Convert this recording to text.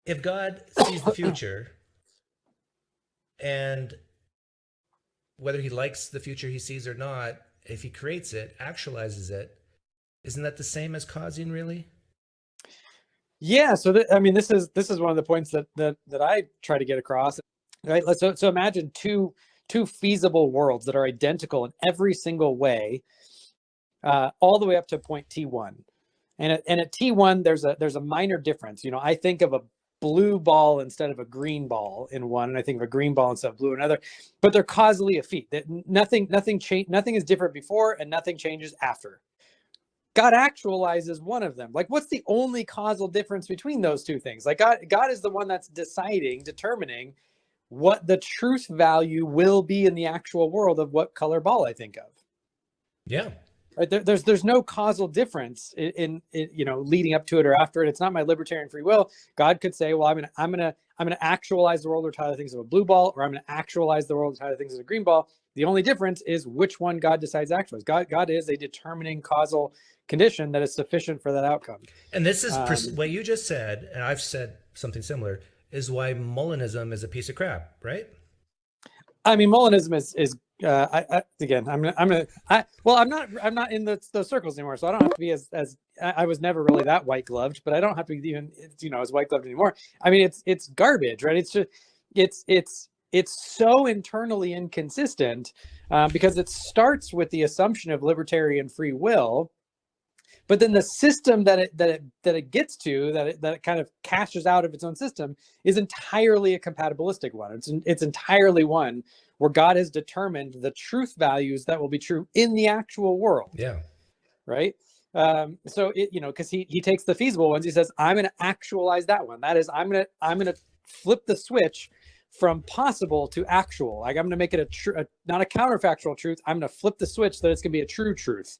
if God sees the future and whether he likes the future he sees or not, if he creates it, actualizes it, isn't that the same as causing, really? Yeah. So I mean, this is one of the points that I try to get across. Right. So imagine two feasible worlds that are identical in every single way, all the way up to point T1. And at T1, there's a minor difference. I think of a blue ball instead of a green ball in one, and I think of a green ball instead of blue in another. But they're causally effete. That nothing is different before, and nothing changes after. God actualizes one of them. Like, what's the only causal difference between those two things? Like, God is the one that's determining what the truth value will be in the actual world of what color ball I think of. Yeah. Right? There's no causal difference in leading up to it or after it. It's not my libertarian free will. God could say, well, I'm gonna actualize the world or Tyler thinks of a blue ball, or I'm gonna actualize the world or Tyler thinks of a green ball. The only difference is which one God decides to actualize. God is a determining causal condition that is sufficient for that outcome. And this is what you just said, and I've said something similar, is why Molinism is a piece of crap, right? I mean, Molinism is again. I'm not in those circles anymore, so I don't have to be as I was never really that white gloved, but I don't have to be even as white gloved anymore. I mean, it's garbage, right? It's just it's so internally inconsistent because it starts with the assumption of libertarian free will, but then the system that it gets to, that it kind of cashes out of its own system, is entirely a compatibilistic one. It's entirely one where God has determined the truth values that will be true in the actual world. Yeah. Right. So because he takes the feasible ones, he says, I'm going to actualize that one. That is, I'm going to flip the switch from possible to actual. Like, I'm going to make it not a counterfactual truth. I'm going to flip the switch so that it's going to be a true truth.